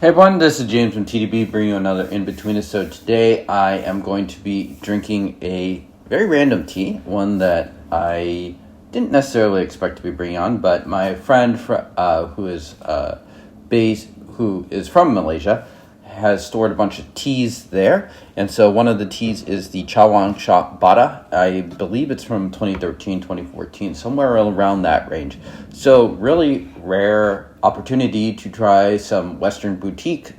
Hey everyone, this is James from TDB bringing you another Inbetweenisode. Today I am going to be drinking a very random tea, one that I didn't necessarily expect to be bringing on, but my friend who is from Malaysia has stored a bunch of teas there, and so one of the teas is the Chawangshop Bada. I believe it's from 2013, 2014, somewhere around that range. So really rare opportunity to try some Western boutique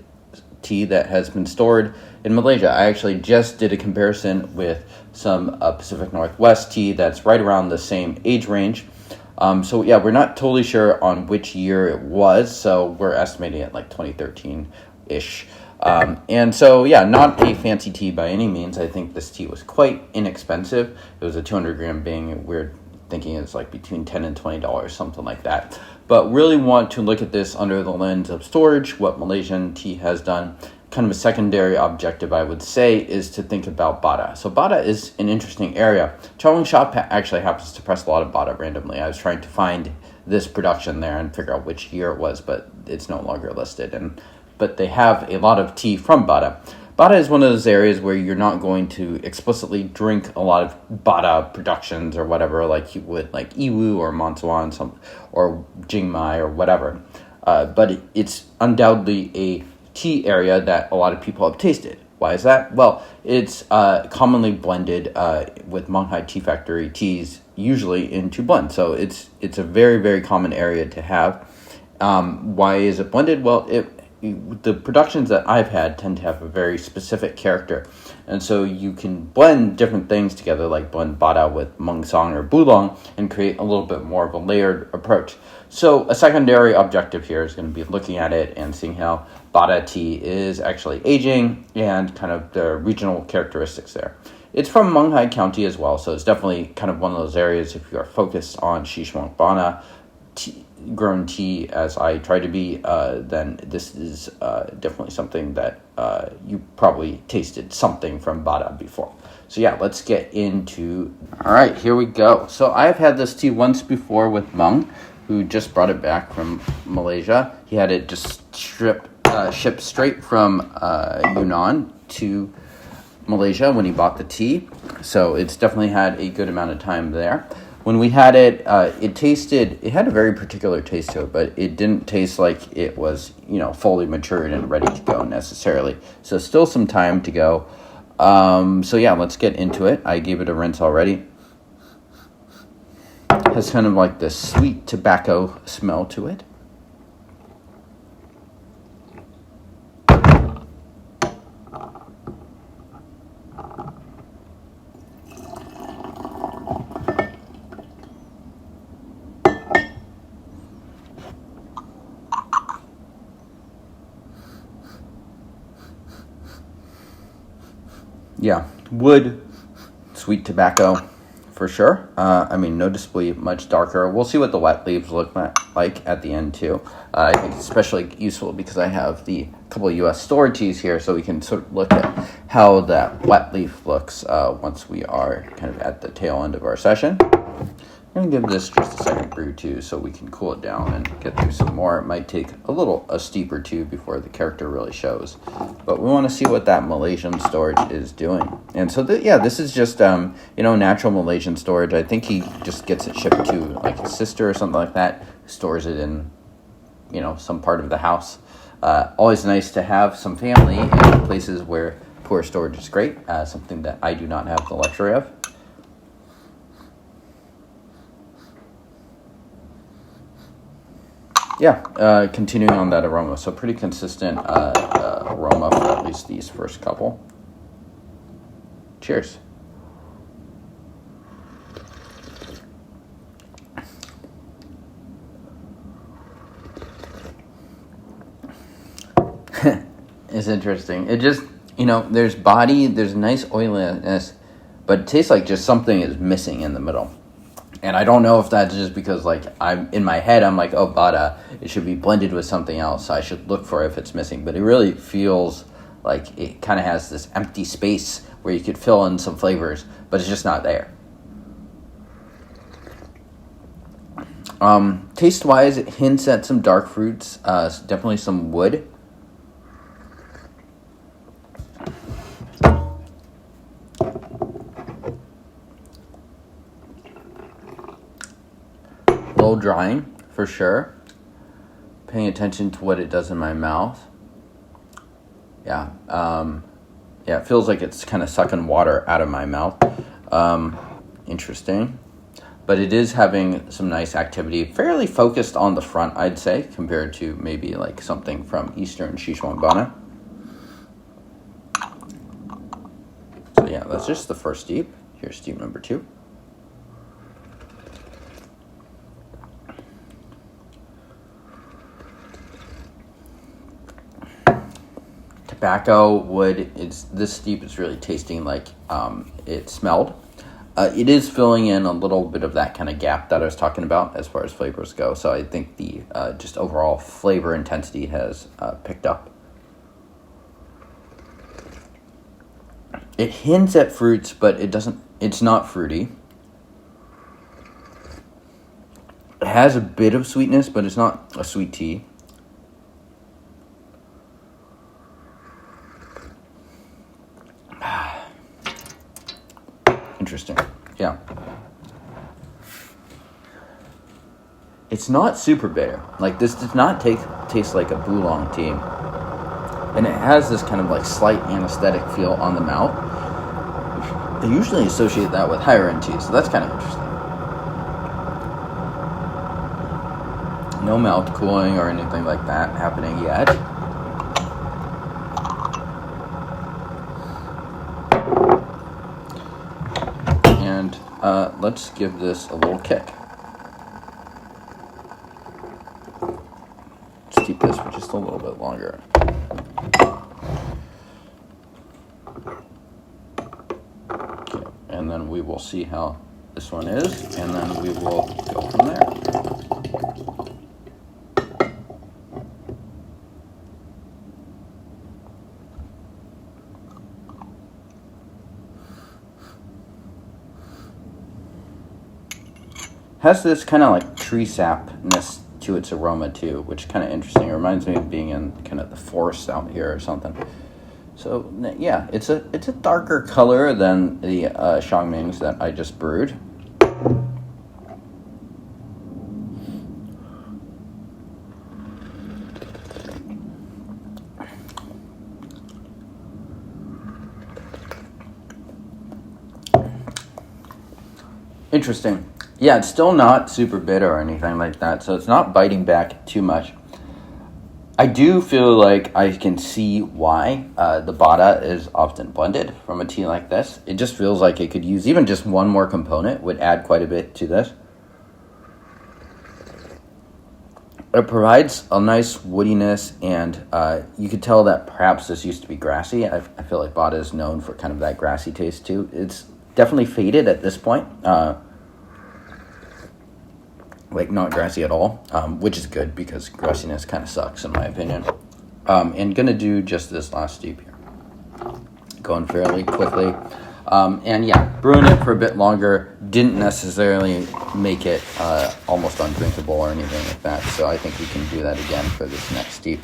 tea that has been stored in Malaysia. I actually just did a comparison with some Pacific Northwest tea that's right around the same age range. So yeah, we're not totally sure on which year it was, so we're estimating it like 2013-ish. And so, yeah, not a fancy tea by any means. I think this tea was quite inexpensive. It was a 200 gram Bing. We're thinking it's like between $10 and $20, something like that. But really want to look at this under the lens of storage, what Malaysian tea has done. Kind of a secondary objective, I would say, is to think about Bada. So Bada is an interesting area. Chawangshop actually happens to press a lot of Bada randomly. I was trying to find this production there and figure out which year it was, but it's no longer listed. But they have a lot of tea from Bada. Bada is one of those areas where you're not going to explicitly drink a lot of Bada productions or whatever, like you would like Iwu or Montuan or Jingmai or whatever. But it's undoubtedly a tea area that a lot of people have tasted. Why is that? Well, it's commonly blended with Meng Tea Factory teas, usually into blend. So it's a very, very common area to have. Why is it blended? Well, the productions that I've had tend to have a very specific character. And so you can blend different things together, like blend Bada with Meng Song or Bulong, and create a little bit more of a layered approach. So a secondary objective here is going to be looking at it and seeing how Bada tea is actually aging and kind of the regional characteristics there. It's from Meng County as well, so it's definitely kind of one of those areas if you are focused on Chawangshop Bada grown tea as I try to be, then this is definitely something that you probably tasted something from Bada before. So yeah, let's get into... All right, here we go. So I've had this tea once before with Meng, who just brought it back from Malaysia. He had it just shipped straight from Yunnan to Malaysia when he bought the tea. So it's definitely had a good amount of time there. When we had it, it had a very particular taste to it, but it didn't taste like it was, fully matured and ready to go necessarily. So still some time to go. So yeah, let's get into it. I gave it a rinse already. It has kind of like this sweet tobacco smell to it. Yeah, wood, sweet tobacco, for sure. Noticeably much darker. We'll see what the wet leaves look like at the end, too. I think it's especially useful because I have the couple of U.S. stored teas here, so we can sort of look at how that wet leaf looks once we are kind of at the tail end of our session. I'm going to give this just a second brew, too, so we can cool it down and get through some more. It might take a steep or two before the character really shows. But we want to see what that Malaysian storage is doing. And so, this is just, natural Malaysian storage. I think he just gets it shipped to, like, his sister or something like that, stores it in, some part of the house. Always nice to have some family in places where poor storage is great, something that I do not have the luxury of. Yeah, continuing on that aroma. So pretty consistent aroma for at least these first couple. Cheers. It's interesting. It just, there's body, there's nice oiliness, but it tastes like just something is missing in the middle. And I don't know if that's just because, I'm in my head, I'm like, oh, Bada, it should be blended with something else. I should look for it if it's missing. But it really feels like it kind of has this empty space where you could fill in some flavors, but it's just not there. Taste-wise, it hints at some dark fruits, definitely some wood. still drying for sure. Paying attention to what it does in my mouth. Yeah, it feels like it's kind of sucking water out of my mouth. Interesting. But it is having some nice activity, fairly focused on the front, I'd say, compared to maybe like something from Eastern Chawangshop Bada. So yeah, that's just the first steep. Here's steep number 2. Tobacco, wood, this steep is really tasting like it smelled. It is filling in a little bit of that kind of gap that I was talking about as far as flavors go. So I think the just overall flavor intensity has picked up. It hints at fruits, but it's not fruity. It has a bit of sweetness, but it's not a sweet tea. Interesting. Yeah. It's not super bitter. Like, this does not taste like a oolong tea. And it has this kind of like slight anesthetic feel on the mouth. I usually associate that with higher end tea, so that's kind of interesting. No mouth cooling or anything like that happening yet. And let's give this a little kick. Let's keep this for just a little bit longer. Okay, and then we will see how this one is, and then we will go from there. Has this kind of like tree sapness to its aroma too, which is kind of interesting. It reminds me of being in kind of the forest out here or something. So yeah, it's a darker color than the Xiangmings that I just brewed. Interesting. Yeah, it's still not super bitter or anything like that, so it's not biting back too much. I do feel like I can see why the Bada is often blended from a tea like this. It just feels like it could use even just one more component would add quite a bit to this. It provides a nice woodiness, and you could tell that perhaps this used to be grassy. I feel like Bada is known for kind of that grassy taste too. It's definitely faded at this point. Like not grassy at all, which is good because grassiness kind of sucks in my opinion. And gonna do just this last steep here. Going fairly quickly. And yeah, brewing it for a bit longer didn't necessarily make it almost undrinkable or anything like that. So I think we can do that again for this next steep.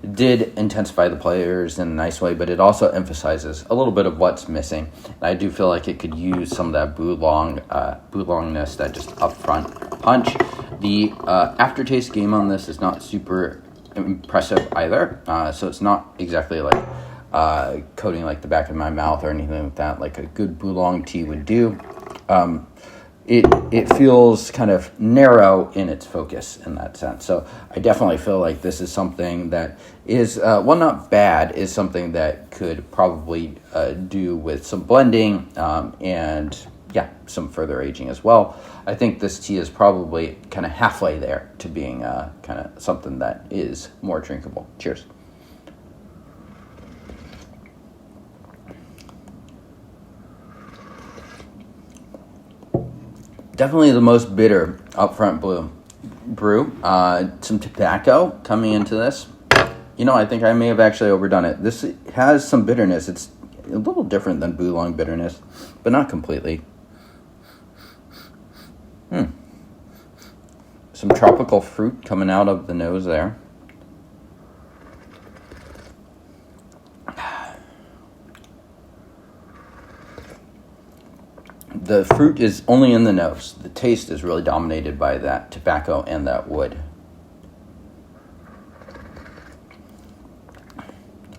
It did intensify the flavors in a nice way, but it also emphasizes a little bit of what's missing. And I do feel like it could use some of that boulongness, that just upfront punch. The aftertaste game on this is not super impressive either, so it's not exactly like coating like the back of my mouth or anything like that, like a good oolong tea would do. It feels kind of narrow in its focus in that sense. So I definitely feel like this is something that is, well, not bad, is something that could probably do with some blending and, yeah, some further aging as well. I think this tea is probably kind of halfway there to being kind of something that is more drinkable. Cheers. Definitely the most bitter upfront brew. Some tobacco coming into this. You know, I think I may have actually overdone it. This has some bitterness. It's a little different than oolong bitterness, but not completely. Some tropical fruit coming out of the nose there. The fruit is only in the nose. The taste is really dominated by that tobacco and that wood.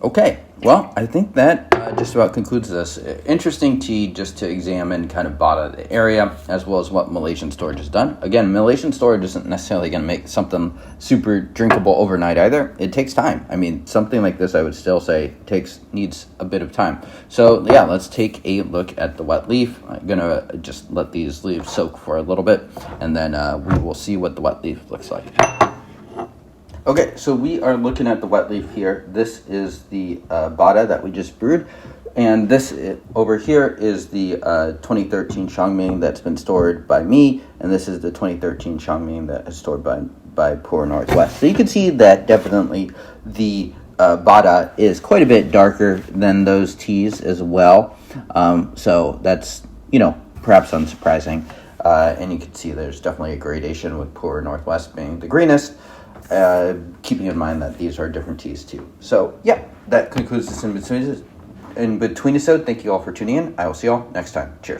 Okay, well, I think that just about concludes this. Interesting tea just to examine kind of Bada, the area, as well as what Malaysian storage has done. Again, Malaysian storage isn't necessarily going to make something super drinkable overnight either. It takes time. I mean, something like this, I would still say, needs a bit of time. So, yeah, let's take a look at the wet leaf. I'm going to just let these leaves soak for a little bit, and then we will see what the wet leaf looks like. Okay, so we are looking at the wet leaf here. This is the Bada that we just brewed. And this over here is the 2013 Chongming that's been stored by me. And this is the 2013 Chongming that is stored by Poor Northwest. So you can see that definitely the Bada is quite a bit darker than those teas as well. So that's, perhaps unsurprising. And you can see there's definitely a gradation with Poor Northwest being the greenest. Keeping in mind that these are different teas too. So yeah, that concludes this Inbetweenisode. Thank you all for tuning in. I will see you all next time. Cheers.